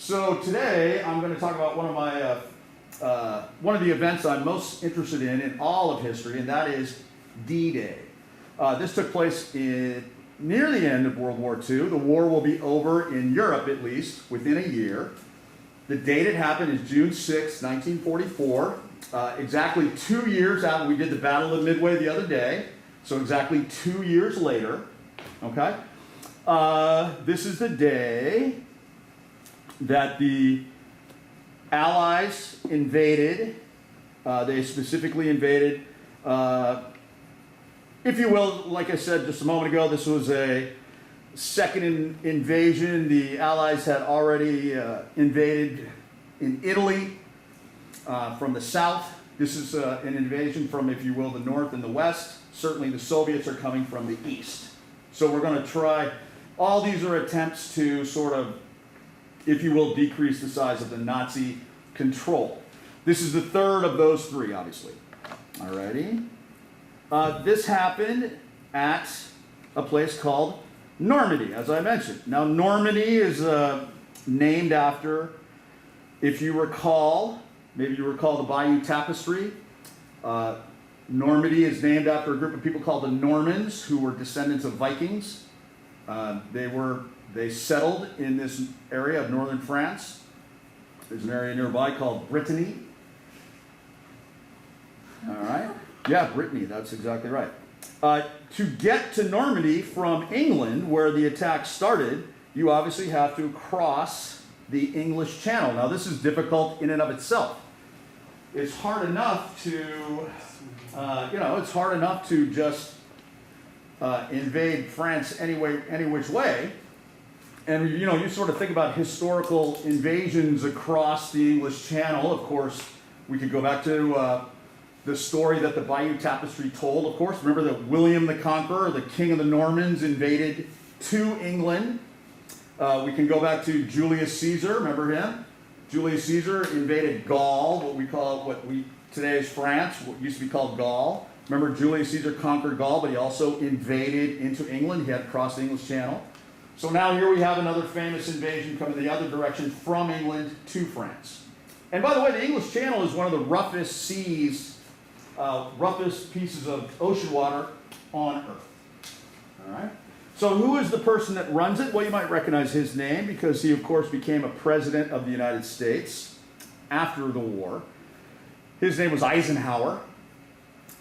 So today I'm going to talk about one of the events I'm most interested in all of history, and that is D-Day. This took place near the end of World War II. The war will be over in Europe, at least, within a year. The date it happened is June 6, 1944. Exactly 2 years out, we did the Battle of Midway the other day, so exactly 2 years later. Okay? This is the day that the Allies invaded. They specifically invaded, if you will, like I said just a moment ago, this was a second invasion. The Allies had already invaded in Italy from the south. This is an invasion from, if you will, the north and the west. Certainly the Soviets are coming from the east. So we're going to try, all these are attempts to sort of, if you will, decrease the size of the Nazi control. This is the third of those three, obviously. Alrighty. This happened at a place called Normandy, as I mentioned. Now, Normandy is named after, if you recall, maybe you recall the Bayeux Tapestry. Normandy is named after a group of people called the Normans, who were descendants of Vikings. They settled in this area of northern France. There's an area nearby called Brittany. All right. Yeah, Brittany, that's exactly right. To get to Normandy from England, where the attack started, you obviously have to cross the English Channel. Now, this is difficult in and of itself. It's hard enough to, it's hard enough to just invade France any which way. And, you sort of think about historical invasions across the English Channel. Of course, we could go back to the story that the Bayeux Tapestry told, of course. Remember that William the Conqueror, the king of the Normans, invaded to England. We can go back to Julius Caesar, remember him? Julius Caesar invaded Gaul, what today is France, what used to be called Gaul. Remember, Julius Caesar conquered Gaul, but he also invaded into England. He had to cross the English Channel. So now here we have another famous invasion coming the other direction from England to France. And by the way, the English Channel is one of the roughest seas, roughest pieces of ocean water on Earth. All right? So who is the person that runs it? Well, you might recognize his name because he, of course, became a president of the United States after the war. His name was Eisenhower,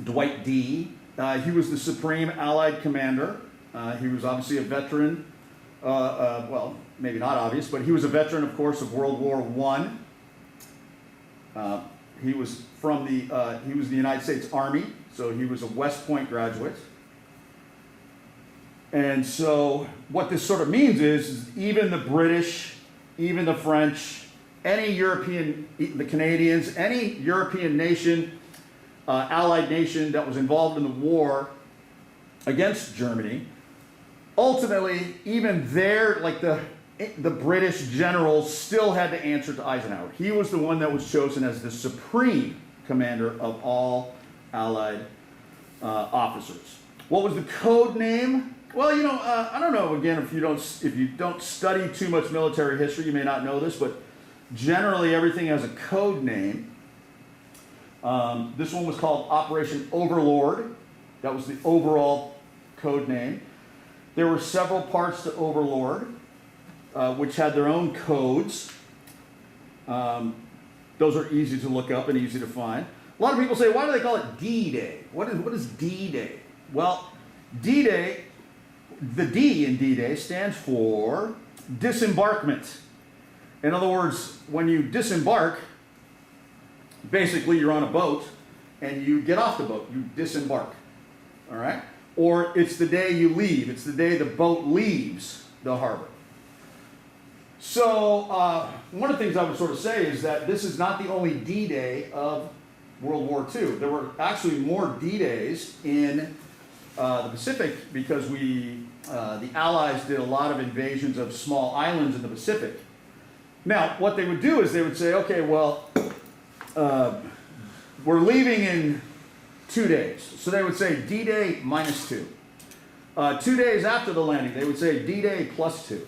Dwight D. He was the Supreme Allied Commander. He was obviously a veteran. Well, maybe not obvious, but he was a veteran, of course, of World War I. He was the United States Army, so he was a West Point graduate. And so what this sort of means is even the British, even the French, any European, the Canadians, any European nation, allied nation that was involved in the war against Germany, ultimately, even the British generals still had to answer to Eisenhower. He was the one that was chosen as the supreme commander of all Allied officers. What was the code name? Well, I don't know. Again, if you don't study too much military history, you may not know this, but generally everything has a code name. This one was called Operation Overlord. That was the overall code name. There were several parts to Overlord, which had their own codes. Those are easy to look up and easy to find. A lot of people say, why do they call it D-Day? What is D-Day? Well, D-Day, the D in D-Day stands for disembarkment. In other words, when you disembark, basically you're on a boat and you get off the boat, you disembark. All right? Or it's the day you leave. It's the day the boat leaves the harbor. So one of the things I would sort of say is that this is not the only D-Day of World War II. There were actually more D-Days in the Pacific because the Allies did a lot of invasions of small islands in the Pacific. Now, what they would do is they would say, okay, well, we're leaving in 2 days. So they would say D-Day -2. 2 days after the landing, they would say D-Day +2.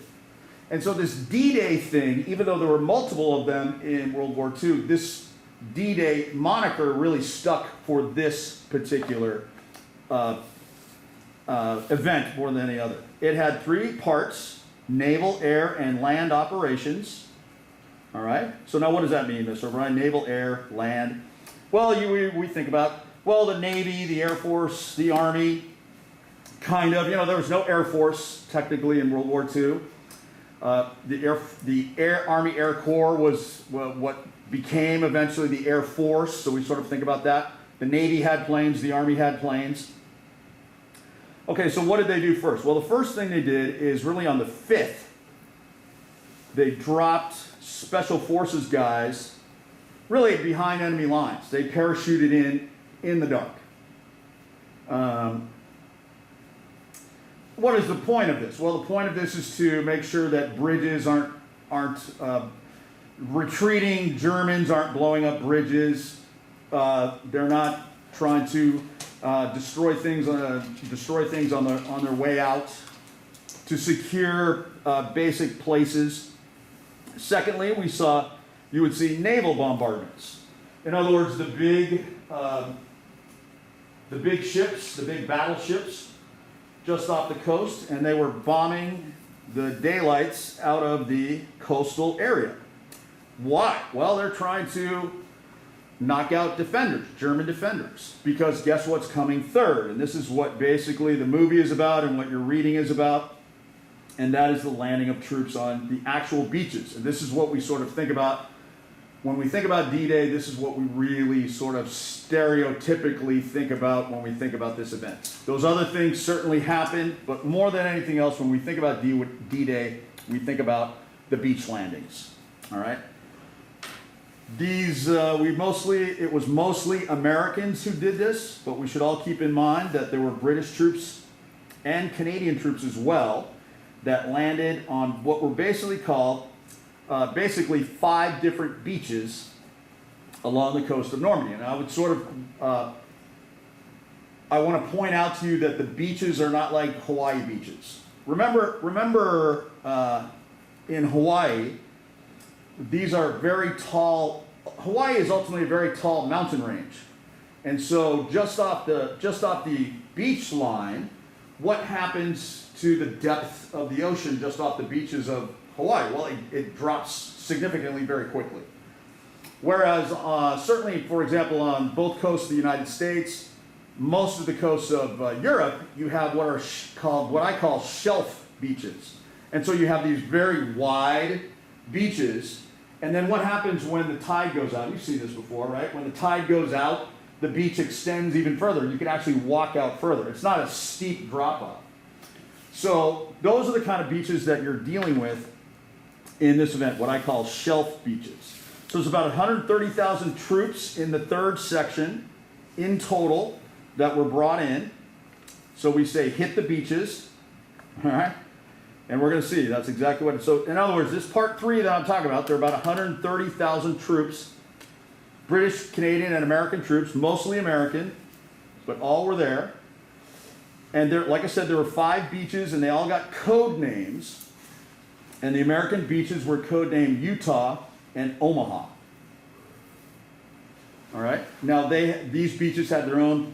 And so this D-Day thing, even though there were multiple of them in World War II, this D-Day moniker really stuck for this particular event more than any other. It had 3 parts: naval, air, and land operations. All right. So now what does that mean, Mr. O'Brien? Naval, air, land. Well, we think about, well, the Navy, the Air Force, the Army, kind of. You know, there was no Air Force technically in World War II. The Army Air Corps was what became eventually the Air Force, so we sort of think about that. The Navy had planes, the Army had planes. Okay, so what did they do first? Well, the first thing they did is really on the 5th, they dropped Special Forces guys really behind enemy lines. They parachuted in the dark. What is the point of this? Well, the point of this is to make sure that bridges aren't retreating. Germans aren't blowing up bridges. They're not trying to destroy things on their way out, to secure basic places. Secondly, you would see naval bombardments. In other words, the big ships, the big battleships, just off the coast, and they were bombing the daylights out of the coastal area. Why? Well, they're trying to knock out defenders, German defenders, because guess what's coming third? And this is what basically the movie is about and what your reading is about, and that is the landing of troops on the actual beaches. And this is what we sort of think about when we think about D-Day. This is what we really sort of stereotypically think about when we think about this event. Those other things certainly happened, but more than anything else, when we think about D-Day, we think about the beach landings. All right. It was mostly Americans who did this, but we should all keep in mind that there were British troops and Canadian troops as well that landed on what were basically called 5 different beaches along the coast of Normandy. And I would sort of, I want to point out to you that the beaches are not like Hawaii beaches. Remember in Hawaii, these are very tall. Hawaii is ultimately a very tall mountain range. And so just off the beach line, what happens to the depth of the ocean just off the beaches of Hawaii? Well, it drops significantly very quickly. Whereas certainly, for example, on both coasts of the United States, most of the coasts of Europe, you have what I call shelf beaches. And so you have these very wide beaches. And then what happens when the tide goes out? You've seen this before, right? When the tide goes out, the beach extends even further. You can actually walk out further. It's not a steep drop-off. So those are the kind of beaches that you're dealing with in this event, what I call shelf beaches. So there's about 130,000 troops in the 3rd section in total that were brought in. So we say hit the beaches, all right? And we're going to see that's exactly what. So in other words, this part 3 that I'm talking about, there are about 130,000 troops, British, Canadian, and American troops, mostly American, but all were there. And there, like I said, there were 5 beaches, and they all got code names. And the American beaches were codenamed Utah and Omaha. All right. Now these beaches had their own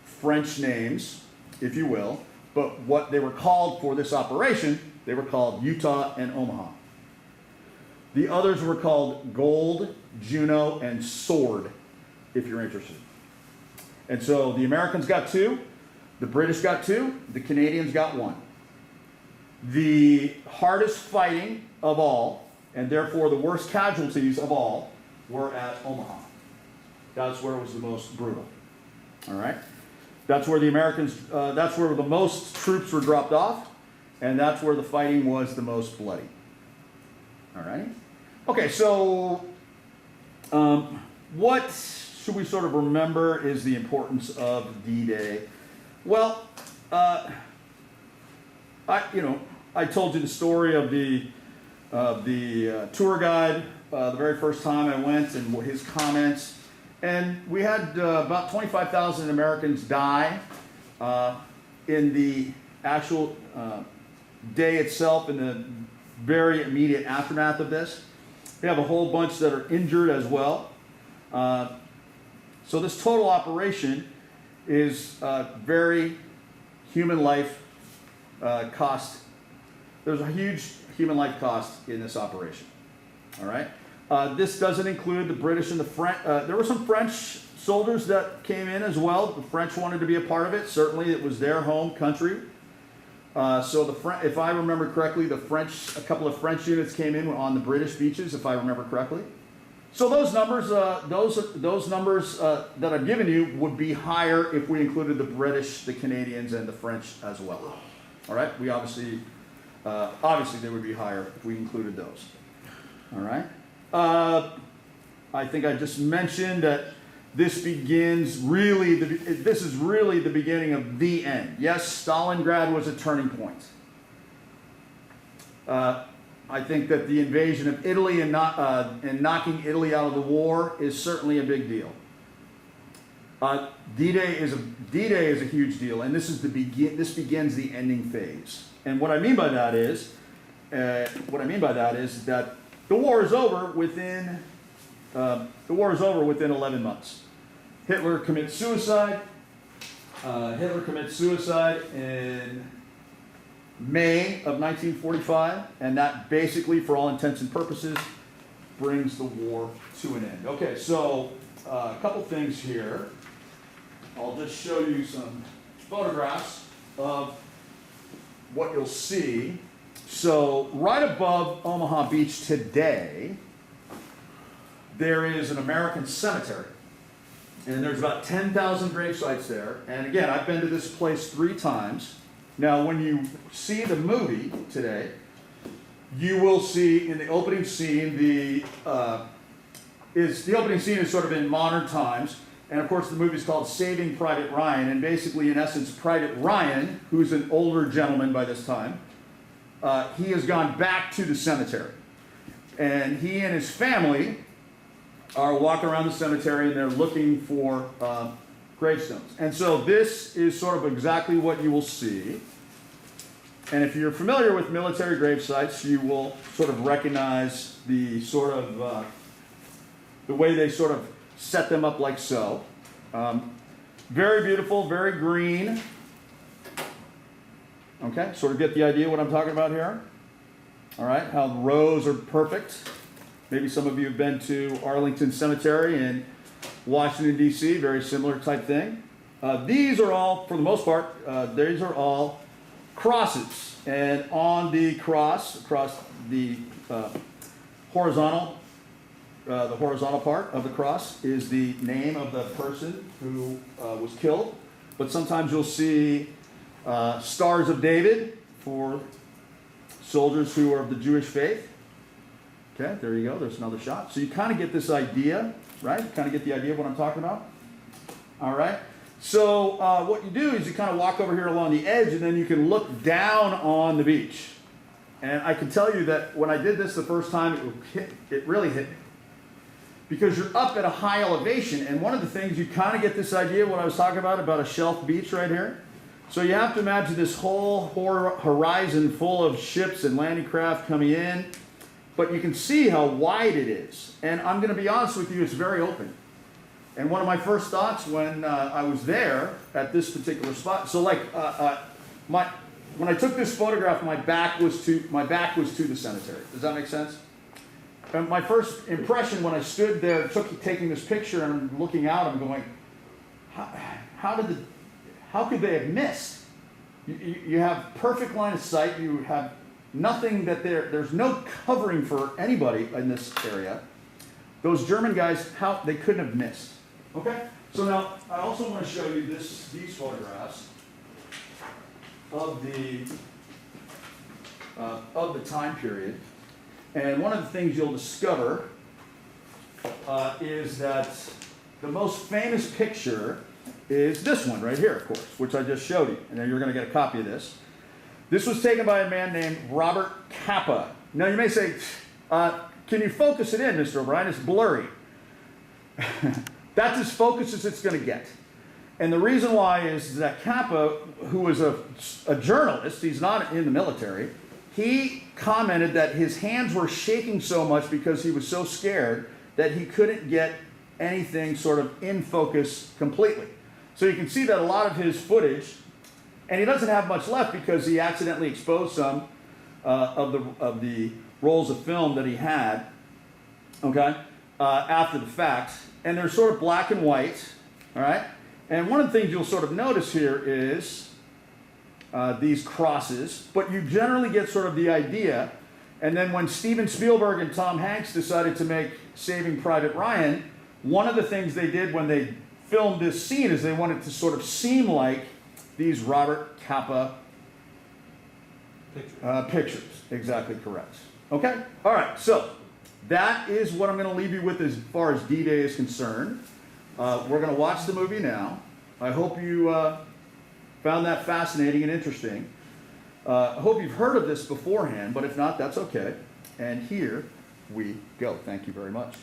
French names, if you will. But what they were called for this operation, they were called Utah and Omaha. The others were called Gold, Juno, and Sword, if you're interested. And so the Americans got 2, the British got 2, the Canadians got 1. The hardest fighting of all, and therefore the worst casualties of all, were at Omaha. That's where it was the most brutal. All right? That's where the Americans, that's where the most troops were dropped off, and that's where the fighting was the most bloody. All right? Okay, so what should we sort of remember is the importance of D-Day? Well, I told you the story of the tour guide the very first time I went and his comments. And we had about 25,000 Americans die in the actual day itself, in very immediate aftermath of this. We have a whole bunch that are injured as well. So this total operation is very human life cost. There's a huge human life cost in this operation. All right. This doesn't include the British and the French. There were some French soldiers that came in as well. The French wanted to be a part of it. Certainly, it was their home country. So if I remember correctly, a couple of French units came in on the British beaches, if I remember correctly. So those numbers, that I've given you would be higher if we included the British, the Canadians, and the French as well. All right. We obviously they would be higher if we included those. All right. I think I just mentioned that this is really the beginning of the end. Yes, Stalingrad was a turning point. I think that the invasion of Italy and knocking Italy out of the war is certainly a big deal. D-Day is a huge deal, and this begins the ending phase. And what I mean by that is that the war is over within 11 months. Hitler commits suicide. In May of 1945, and that basically, for all intents and purposes, brings the war to an end. Okay, so a couple things here. I'll just show you some photographs of what you'll see. So right above Omaha Beach today, there is an American cemetery. And there's about 10,000 grave sites there. And again, I've been to this place 3 times. Now, when you see the movie today, you will see in the opening scene, the opening scene is sort of in modern times. And of course, the movie is called Saving Private Ryan. And basically, in essence, Private Ryan, who's an older gentleman by this time, he has gone back to the cemetery. And he and his family are walking around the cemetery, and they're looking for gravestones. And so this is sort of exactly what you will see. And if you're familiar with military grave sites, you will sort of recognize the sort of the way they sort of set them up like so. Very beautiful, very green. Okay, sort of get the idea what I'm talking about here. All right, how the rows are perfect. Maybe some of you have been to Arlington Cemetery in Washington, D.C., very similar type thing. These are all, for the most part, these are all crosses. And on the cross, across the horizontal part of the cross is the name of the person who was killed. But sometimes you'll see Stars of David for soldiers who are of the Jewish faith. Okay, there you go. There's another shot. So you kind of get this idea, right? You kind of get the idea of what I'm talking about. All right. So what you do is you kind of walk over here along the edge, and then you can look down on the beach. And I can tell you that when I did this the first time, it really hit me. Because you're up at a high elevation, and one of the things you kind of get this idea of what I was talking about a shelf beach right here. So you have to imagine this whole horizon full of ships and landing craft coming in. But you can see how wide it is. And I'm going to be honest with you, it's very open. And one of my first thoughts when I was there at this particular spot, so like when I took this photograph, my back was to the cemetery. Does that make sense? And my first impression when I stood there taking this picture and I'm looking out, I'm going, how could they have missed? You have perfect line of sight. You have nothing there's no covering for anybody in this area. Those German guys, they couldn't have missed. Okay? So now, I also want to show you these photographs of the time period. And one of the things you'll discover is that the most famous picture is this one right here, of course, which I just showed you. And then you're going to get a copy of this. This was taken by a man named Robert Capa. Now you may say, can you focus it in, Mr. O'Brien? It's blurry. That's as focused as it's going to get. And the reason why is that Capa, who was a journalist, he's not in the military, he commented that his hands were shaking so much because he was so scared that he couldn't get anything sort of in focus completely. So you can see that a lot of his footage, and he doesn't have much left because he accidentally exposed some of the rolls of film that he had, okay, after the fact. And they're sort of black and white, all right? And one of the things you'll sort of notice here is these crosses, but you generally get sort of the idea. And then when Steven Spielberg and Tom Hanks decided to make Saving Private Ryan, one of the things they did when they filmed this scene is they wanted to sort of seem like these Robert Capa pictures. Exactly correct. Okay? All right, so that is what I'm going to leave you with as far as D-Day is concerned. We're going to watch the movie now. I hope you found that fascinating and interesting. I hope you've heard of this beforehand, but if not, that's okay. And here we go. Thank you very much.